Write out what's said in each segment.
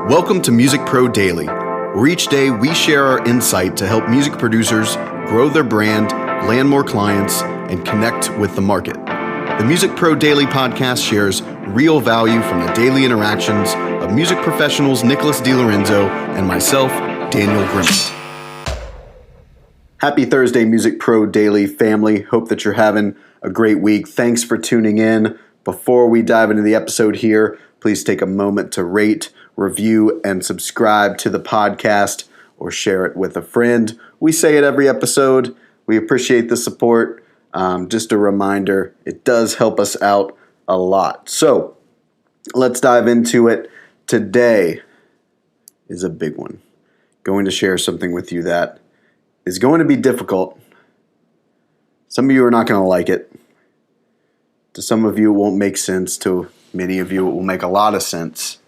Welcome to Music Pro Daily, where each day we share our insight to help music producers grow their brand, land more clients, and connect with the market. The Music Pro Daily podcast shares real value from the daily interactions of music professionals Nicholas DiLorenzo and myself, Daniel Grimmett. Happy Thursday, Music Pro Daily family. Hope that you're having a great week. Thanks for tuning in. Before we dive into the episode here, please take a moment to rate, review, and subscribe to the podcast or share it with a friend. We say it every episode. We appreciate the support. Just a reminder, it does help us out a lot. So let's dive into it. Today is a big one. Going to share something with you that is going to be difficult. Some of you are not going to like it. To some of you, it won't make sense. To many of you, it will make a lot of sense.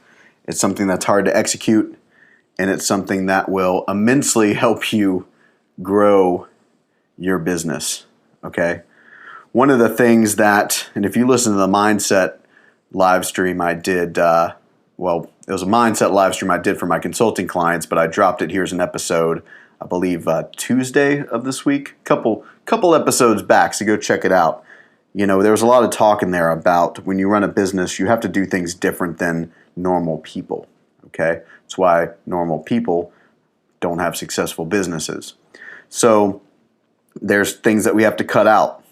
It's something that's hard to execute, and it's something that will immensely help you grow your business, okay? One of the things that, and if you listen to the Mindset live stream I did, it was a Mindset live stream I did for my consulting clients, but I dropped it. Here's an episode, I believe Tuesday of this week, couple episodes back, so go check it out. You know, there was a lot of talk in there about when you run a business, you have to do things different than normal people, okay? That's why normal people don't have successful businesses. So there's things that we have to cut out,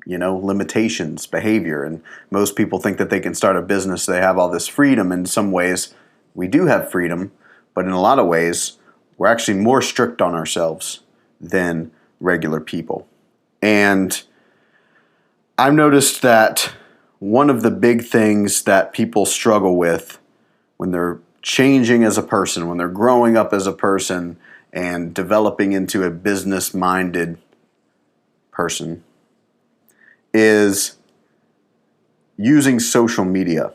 you know, limitations, behavior, and most people think that they can start a business, they have all this freedom. In some ways, we do have freedom, but in a lot of ways, we're actually more strict on ourselves than regular people. And I've noticed that one of the big things that people struggle with when they're changing as a person, when they're growing up as a person and developing into a business-minded person, is using social media.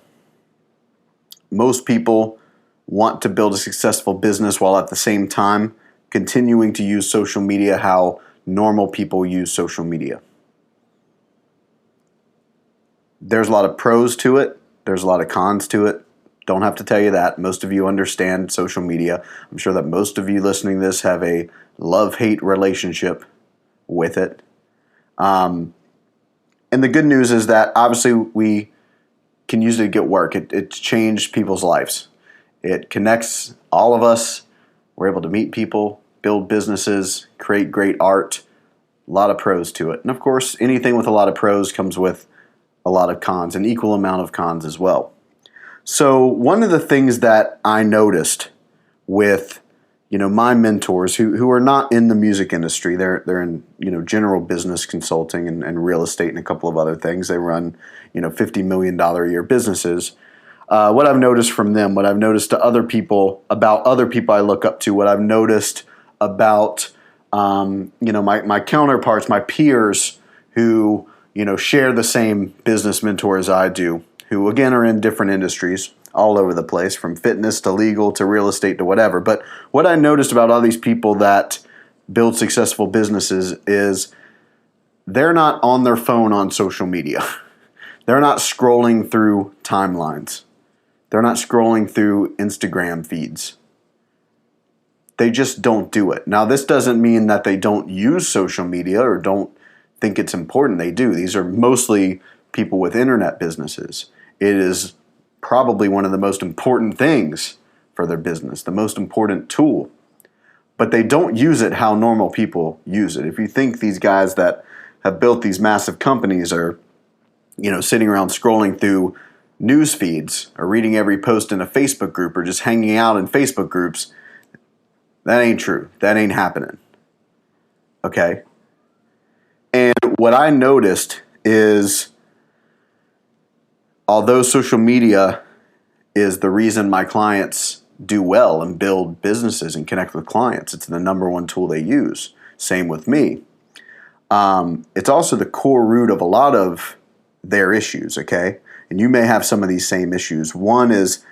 Most people want to build a successful business while at the same time continuing to use social media how normal people use social media. There's a lot of pros to it. There's a lot of cons to it. Don't have to tell you that. Most of you understand social media. I'm sure that most of you listening to this have a love-hate relationship with it. And the good news is that obviously we can use it to get work. It's changed people's lives. It connects all of us. We're able to meet people, build businesses, create great art. A lot of pros to it. And of course, anything with a lot of pros comes with a lot of cons, an equal amount of cons as well. So one of the things that I noticed with, my mentors who are not in the music industry, they're in, general business consulting and real estate and a couple of other things. They run, $50 million a year businesses. What I've noticed from them, what I've noticed to other people, about other people I look up to, what I've noticed about, my counterparts, my peers who, share the same business mentor as I do, who again are in different industries all over the place, from fitness to legal to real estate to whatever. But what I noticed about all these people that build successful businesses is they're not on their phone on social media. They're not scrolling through timelines. They're not scrolling through Instagram feeds. They just don't do it. Now, this doesn't mean that they don't use social media or don't think it's important. They do. These are mostly people with internet businesses. It is probably one of the most important things for their business, the most important tool. But they don't use it how normal people use it. If you think these guys that have built these massive companies are, sitting around scrolling through news feeds or reading every post in a Facebook group or just hanging out in Facebook groups, that ain't true. That ain't happening. Okay? And what I noticed is, although social media is the reason my clients do well and build businesses and connect with clients, it's the number one tool they use. Same with me. It's also the core root of a lot of their issues, okay? And you may have some of these same issues. One is,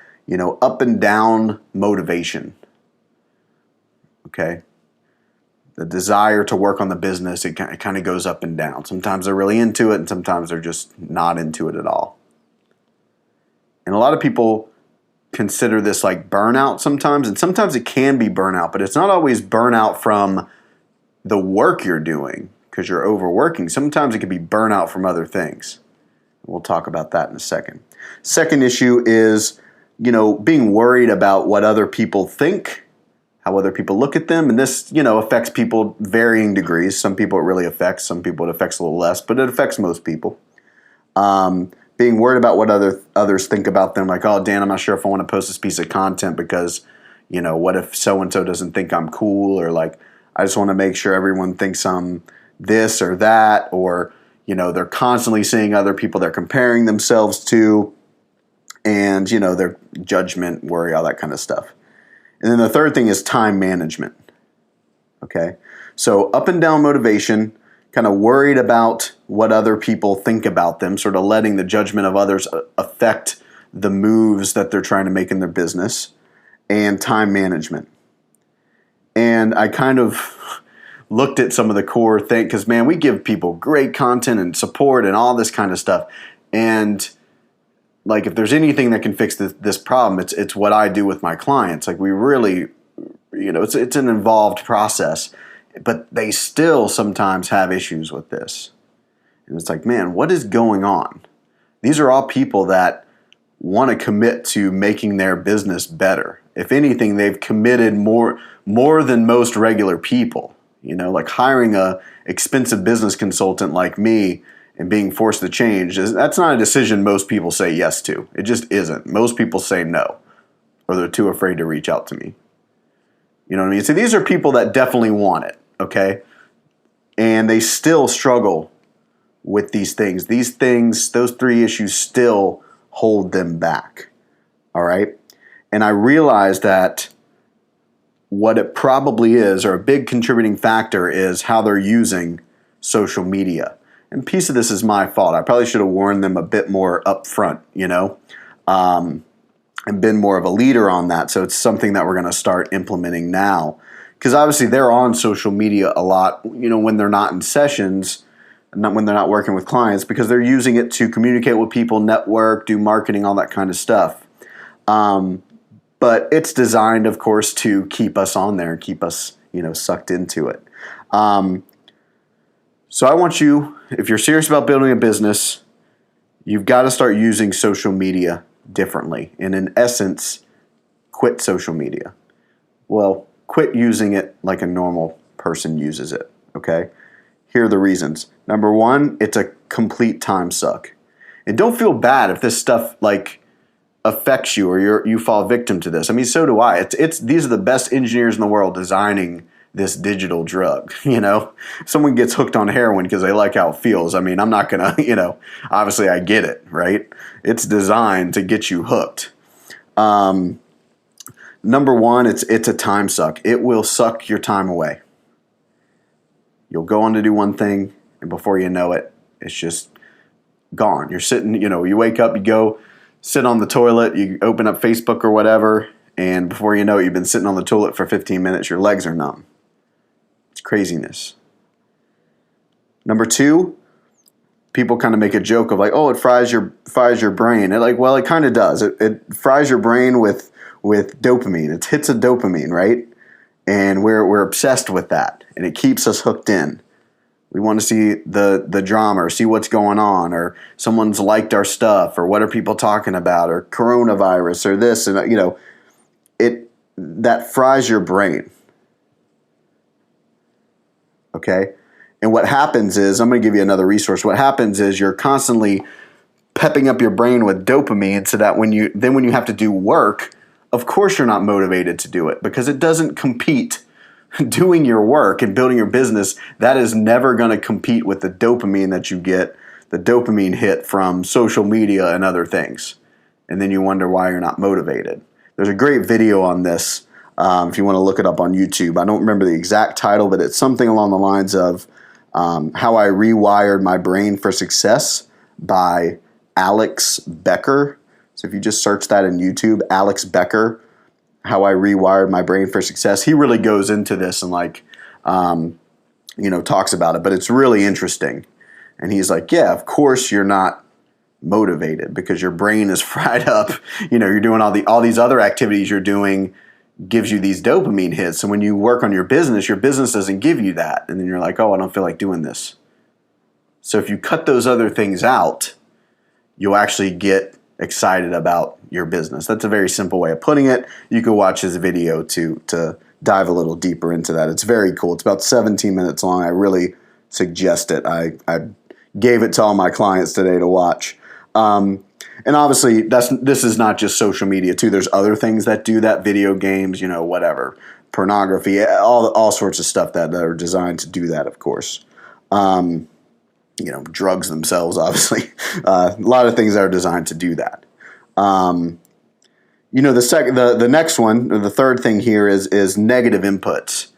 up and down motivation, okay? The desire to work on the business, it kind of goes up and down. Sometimes they're really into it, and sometimes they're just not into it at all. And a lot of people consider this like burnout sometimes, and sometimes it can be burnout, but it's not always burnout from the work you're doing because you're overworking. Sometimes it can be burnout from other things. We'll talk about that in a second. Second issue is, being worried about what other people think, how other people look at them, and this, affects people varying degrees. Some people it really affects, some people it affects a little less, but it affects most people. Being worried about what others think about them, like, oh, Dan, I'm not sure if I want to post this piece of content because, what if so-and-so doesn't think I'm cool, or like, I just want to make sure everyone thinks I'm this or that, or, they're constantly seeing other people they're comparing themselves to, and, their judgment, worry, all that kind of stuff. And then the third thing is time management. Okay? So up and down motivation, kind of worried about what other people think about them, sort of letting the judgment of others affect the moves that they're trying to make in their business, and time management. And I kind of looked at some of the core things, because, man, we give people great content and support and all this kind of stuff. And like, if there's anything that can fix this problem, it's what I do with my clients. Like, we really, it's an involved process, but they still sometimes have issues with this. And it's like, man, what is going on? These are all people that want to commit to making their business better. If anything, they've committed more than most regular people. Like hiring a expensive business consultant like me and being forced to change, that's not a decision most people say yes to. It just isn't. Most people say no, or they're too afraid to reach out to me. You know what I mean? So these are people that definitely want it, okay? And they still struggle with these things. These things, those three issues still hold them back, all right? And I realized that what it probably is, or a big contributing factor, is how they're using social media. And piece of this is my fault. I probably should have warned them a bit more up front, and been more of a leader on that. So it's something that we're going to start implementing now. Because obviously they're on social media a lot, when they're not in sessions, not when they're not working with clients, because they're using it to communicate with people, network, do marketing, all that kind of stuff. But it's designed, of course, to keep us on there and keep us, sucked into it. So I want you, if you're serious about building a business, you've got to start using social media differently. And in essence, quit social media. Well, quit using it like a normal person uses it, okay? Here are the reasons. Number one, it's a complete time suck. And don't feel bad if this stuff, affects you, or you fall victim to this. I mean, so do I. These are the best engineers in the world designing this digital drug. Someone gets hooked on heroin because they like how it feels. I mean, I'm not gonna, obviously I get it, right? It's designed to get you hooked. Number one, it's a time suck. It will suck your time away. You'll go on to do one thing, and before you know it, it's just gone. You're sitting, you wake up, you go sit on the toilet, you open up Facebook or whatever, and before you know it, you've been sitting on the toilet for 15 minutes, your legs are numb. It's craziness. Number two, people kind of make a joke of like, oh, it fries your brain. Well, it kind of does. It fries your brain with dopamine. It hits a dopamine, right? And we're obsessed with that, and it keeps us hooked in. We want to see the drama, or see what's going on, or someone's liked our stuff, or what are people talking about, or coronavirus, or this, and that fries your brain. Okay? And what happens is, I'm going to give you another resource. What happens is you're constantly pepping up your brain with dopamine, so that when you have to do work, of course you're not motivated to do it, because it doesn't compete. Doing your work and building your business, that is never going to compete with the dopamine that you get, the dopamine hit from social media and other things. And then you wonder why you're not motivated. There's a great video on this if you want to look it up on YouTube. I don't remember the exact title, but it's something along the lines of How I Rewired My Brain for Success by Alex Becker. So if you just search that in YouTube, Alex Becker, How I Rewired My Brain for Success. He really goes into this and talks about it, but it's really interesting. And he's like, yeah, of course you're not motivated because your brain is fried up. You're doing all these other activities you're doing gives you these dopamine hits. So when you work on your business doesn't give you that. And then you're like, oh, I don't feel like doing this. So if you cut those other things out, you'll actually get excited about your business. That's a very simple way of putting it. You can watch his video to dive a little deeper into that. It's very cool. It's about 17 minutes long. I really suggest it. I gave it to all my clients today to watch. And obviously, this is not just social media too. There's other things that do that, video games, whatever, pornography, all sorts of stuff that are designed to do that, of course. Drugs themselves, obviously. A lot of things that are designed to do that. The next one, or the third thing here is negative inputs.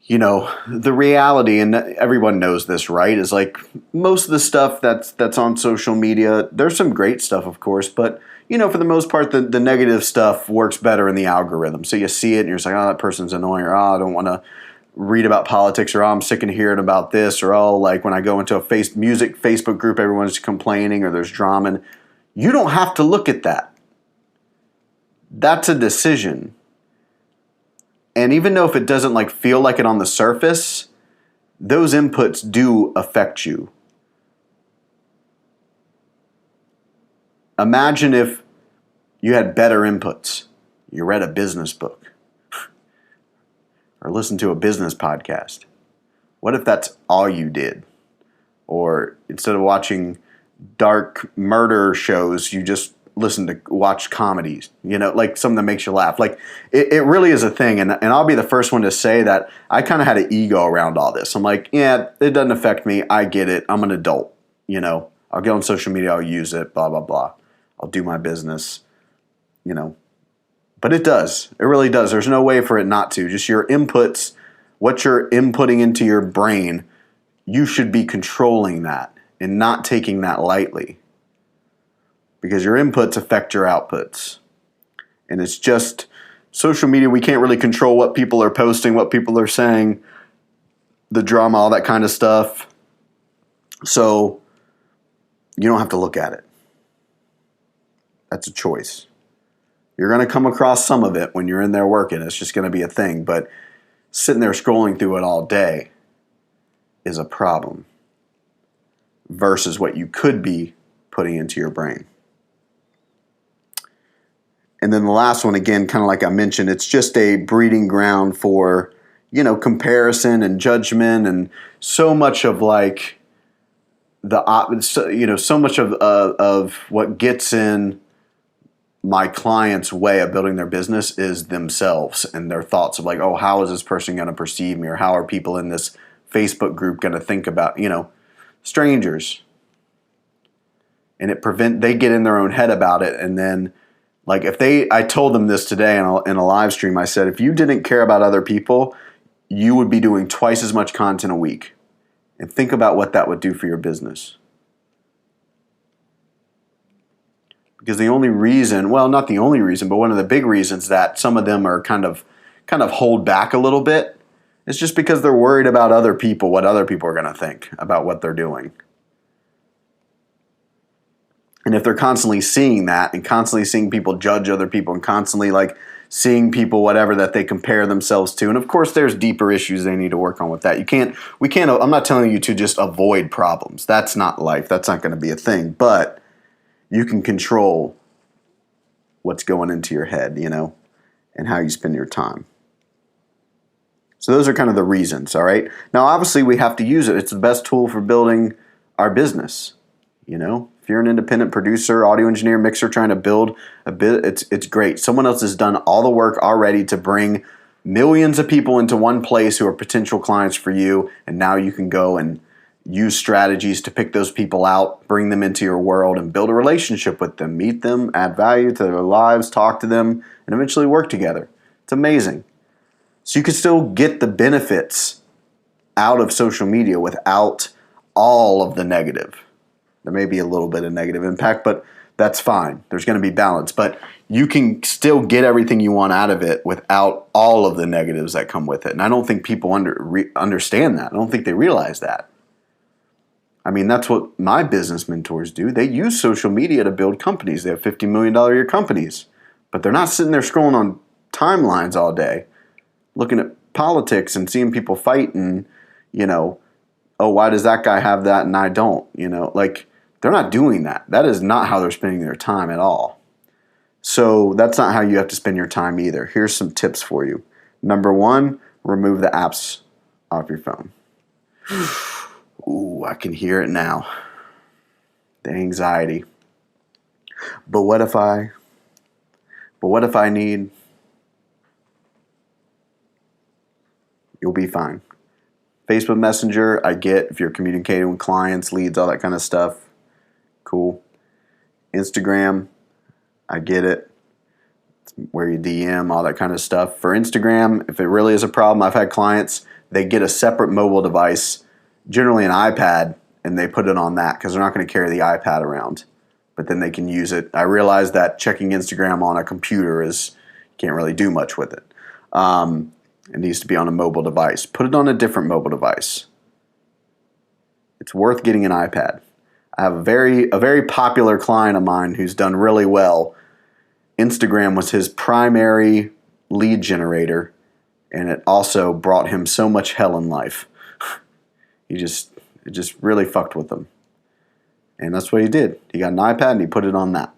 The reality, and everyone knows this, right, is like most of the stuff that's on social media, there's some great stuff, of course, but, for the most part, the negative stuff works better in the algorithm. So you see it and you're just like, oh, that person's annoying, or oh, I don't want to read about politics, or oh, I'm sick of hearing about this, or oh, like when I go into a music Facebook group, everyone's complaining, or there's drama. And you don't have to look at that. That's a decision. And even though if it doesn't feel like it on the surface, those inputs do affect you. Imagine if you had better inputs. You read a business book or listened to a business podcast. What if that's all you did? Or instead of watching dark murder shows, you just watch comedies, something that makes you laugh. It really is a thing. And I'll be the first one to say that I kind of had an ego around all this. I'm like, yeah, it doesn't affect me. I get it. I'm an adult. I'll get on social media. I'll use it, blah, blah, blah. I'll do my business, but it does. It really does. There's no way for it not to. Just your inputs, what you're inputting into your brain, you should be controlling that and not taking that lightly. Because your inputs affect your outputs. And it's just social media, we can't really control what people are posting, what people are saying, the drama, all that kind of stuff. So you don't have to look at it. That's a choice. You're going to come across some of it when you're in there working. It's just going to be a thing. But sitting there scrolling through it all day is a problem versus what you could be putting into your brain. And then the last one, again, kind of like I mentioned, it's just a breeding ground for, comparison and judgment, and so much of so much of what gets in my clients' way of building their business is themselves and their thoughts of oh, how is this person going to perceive me, or how are people in this Facebook group going to think about, strangers. And they get in their own head about it, and then I told them this today in a live stream. I said, if you didn't care about other people, you would be doing twice as much content a week. And think about what that would do for your business. Because the only reason, well, not the only reason, but one of the big reasons that some of them are kind of hold back a little bit is just because they're worried about other people, what other people are going to think about what they're doing. And if they're constantly seeing that and constantly seeing people judge other people and constantly seeing people, whatever, that they compare themselves to. And of course, there's deeper issues they need to work on with that. I'm not telling you to just avoid problems. That's not life. That's not going to be a thing. But you can control what's going into your head, and how you spend your time. So those are kind of the reasons, all right? Now, obviously, we have to use it. It's the best tool for building our business, If you're an independent producer, audio engineer, mixer, trying to build a bit, it's great. Someone else has done all the work already to bring millions of people into one place who are potential clients for you, and now you can go and use strategies to pick those people out, bring them into your world, and build a relationship with them, meet them, add value to their lives, talk to them, and eventually work together. It's amazing. So you can still get the benefits out of social media without all of the negative. There may be a little bit of negative impact, but that's fine. There's going to be balance. But you can still get everything you want out of it without all of the negatives that come with it. And I don't think people understand that. I don't think they realize that. I mean, that's what my business mentors do. They use social media to build companies. They have $50 million a year companies, but they're not sitting there scrolling on timelines all day, looking at politics and seeing people fight and, oh, why does that guy have that and I don't? Like, they're not doing that. That is not how they're spending their time at all. So that's not how you have to spend your time either. Here's some tips for you. Number one, remove the apps off your phone. Ooh, I can hear it now. The anxiety. But what if I need? You'll be fine. Facebook Messenger, I get if you're communicating with clients, leads, all that kind of stuff. Cool. Instagram, I get it. It's where you DM, all that kind of stuff. For Instagram, if it really is a problem, I've had clients, they get a separate mobile device, generally an iPad, and they put it on that because they're not going to carry the iPad around. But then they can use it. I realize that checking Instagram on a computer can't really do much with it. It needs to be on a mobile device. Put it on a different mobile device. It's worth getting an iPad. I have a very popular client of mine who's done really well. Instagram was his primary lead generator, and it also brought him so much hell in life. It just really fucked with him. And that's what he did. He got an iPad and he put it on that.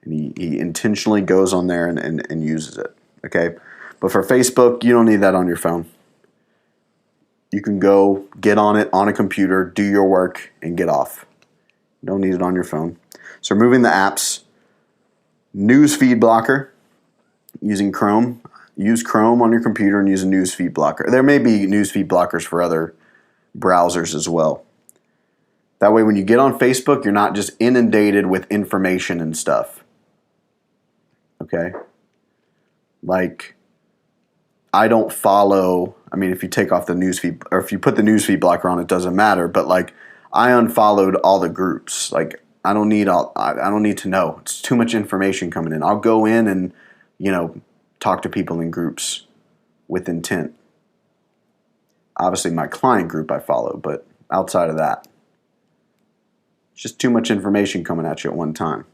And he intentionally goes on there and uses it. Okay? But for Facebook, you don't need that on your phone. You can go get on it on a computer, do your work, and get off. You don't need it on your phone. So removing the apps. Newsfeed blocker, using Chrome. Use Chrome on your computer and use a newsfeed blocker. There may be newsfeed blockers for other browsers as well. That way when you get on Facebook, you're not just inundated with information and stuff. Okay? Like, I don't follow, if you take off the newsfeed, or if you put the newsfeed blocker on, it doesn't matter. But like, I unfollowed all the groups. Like, I don't need to know. It's too much information coming in. I'll go in and, talk to people in groups with intent. Obviously, my client group I follow, but outside of that, it's just too much information coming at you at one time.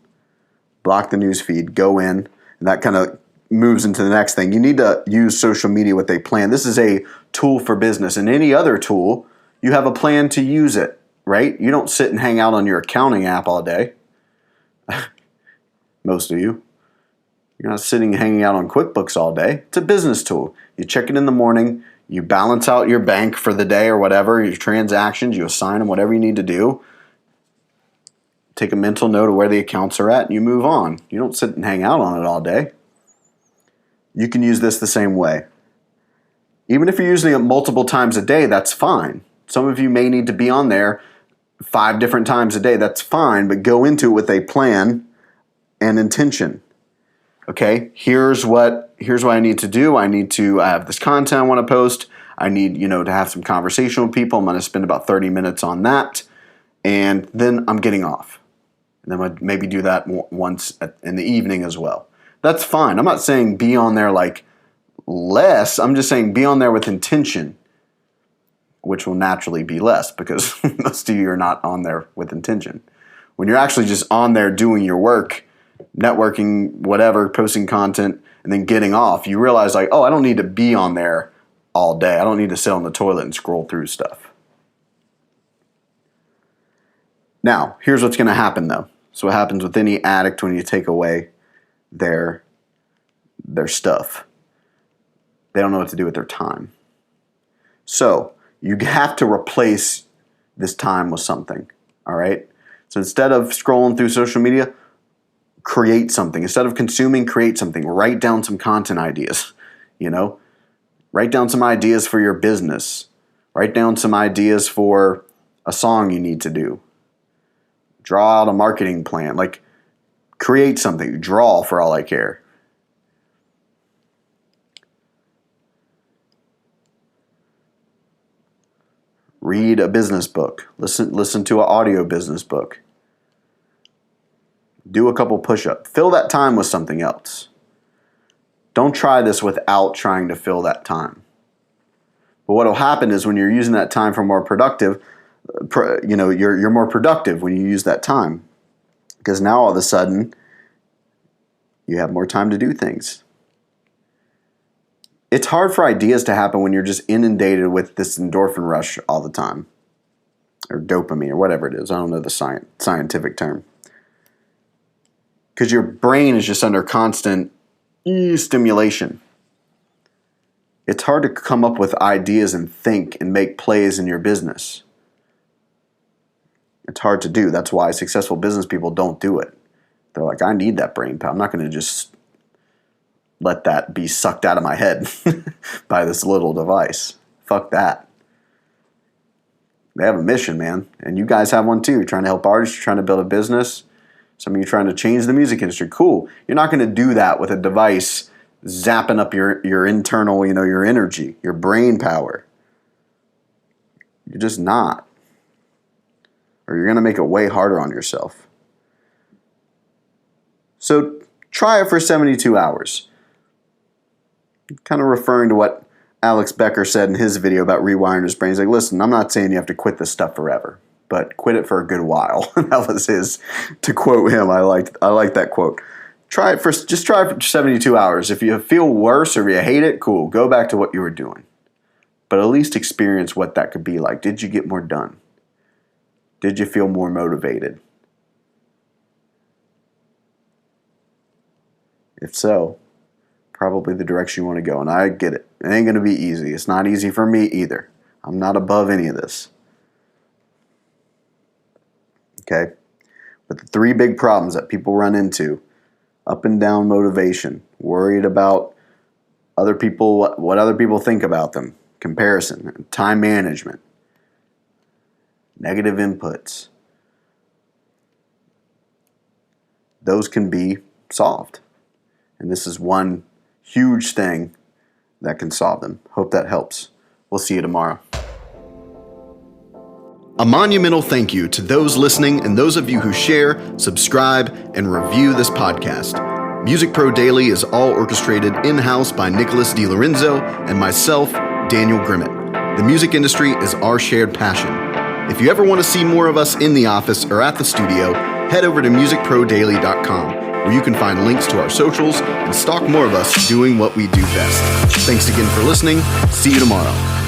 Block the newsfeed. Go in, and that kind of moves into the next thing. You need to use social media with a plan. This is a tool for business. And any other tool, you have a plan to use it, right? You don't sit and hang out on your accounting app all day. Most of you. You're not sitting and hanging out on QuickBooks all day. It's a business tool. You check it in the morning. You balance out your bank for the day or whatever, your transactions. You assign them whatever you need to do. Take a mental note of where the accounts are at and you move on. You don't sit and hang out on it all day. You can use this the same way. Even if you're using it multiple times a day, that's fine. Some of you may need to be on there 5 different times a day. That's fine, but go into it with a plan and intention. Okay, here's what I need to do. I have this content I want to post. I need, to have some conversation with people. I'm going to spend about 30 minutes on that. And then I'm getting off. And then I'd maybe do that once in the evening as well. That's fine. I'm not saying be on there like less. I'm just saying be on there with intention, which will naturally be less because most of you are not on there with intention. When you're actually just on there doing your work, networking, whatever, posting content, and then getting off, you realize like, oh, I don't need to be on there all day. I don't need to sit on the toilet and scroll through stuff. Now, here's what's going to happen though. So what happens with any addict when you take away their stuff? They don't know what to do with their time. So you have to replace this time with something, all right? So instead of scrolling through social media, create something. Instead of consuming, create something. Write down some content ideas, Write down some ideas for your business. Write down some ideas for a song you need to do. Draw out a marketing plan. Like, create something. Draw for all I care. Read a business book. Listen to an audio business book. Do a couple push-ups. Fill that time with something else. Don't try this without trying to fill that time. But what will happen is when you're using that time for more productive, you're more productive when you use that time, because now all of a sudden you have more time to do things. It's hard for ideas to happen when you're just inundated with this endorphin rush all the time, or dopamine, or whatever it is. I don't know the scientific term. Because your brain is just under constant stimulation. It's hard to come up with ideas and think and make plays in your business. It's hard to do. That's why successful business people don't do it. They're like, I need that brain power. I'm not going to just let that be sucked out of my head by this little device. Fuck that. They have a mission, man. And you guys have one too. You're trying to help artists. You're trying to build a business. Some of you are trying to change the music industry. Cool. You're not going to do that with a device zapping up your internal, your energy, your brain power. You're just not. Or you're going to make it way harder on yourself. So try it for 72 hours. Kind of referring to what Alex Becker said in his video about rewiring his brain. He's like, listen, I'm not saying you have to quit this stuff forever, but quit it for a good while. That was his, to quote him. I like that quote. Just try it for 72 hours. If you feel worse or you hate it, cool. Go back to what you were doing. But at least experience what that could be like. Did you get more done? Did you feel more motivated? If so, probably the direction you want to go. And I get it. It ain't going to be easy. It's not easy for me either. I'm not above any of this. Okay? But the three big problems that people run into: up and down motivation, worried about other people, what other people think about them, comparison, time management, negative inputs. Those can be solved. And this is one huge thing that can solve them. Hope that helps. We'll see you tomorrow. A monumental thank you to those listening and those of you who share, subscribe, and review this podcast. Music Pro Daily is all orchestrated in-house by Nicholas DiLorenzo and myself, Daniel Grimmett. The music industry is our shared passion. If you ever want to see more of us in the office or at the studio, head over to musicprodaily.com, where you can find links to our socials and stalk more of us doing what we do best. Thanks again for listening. See you tomorrow.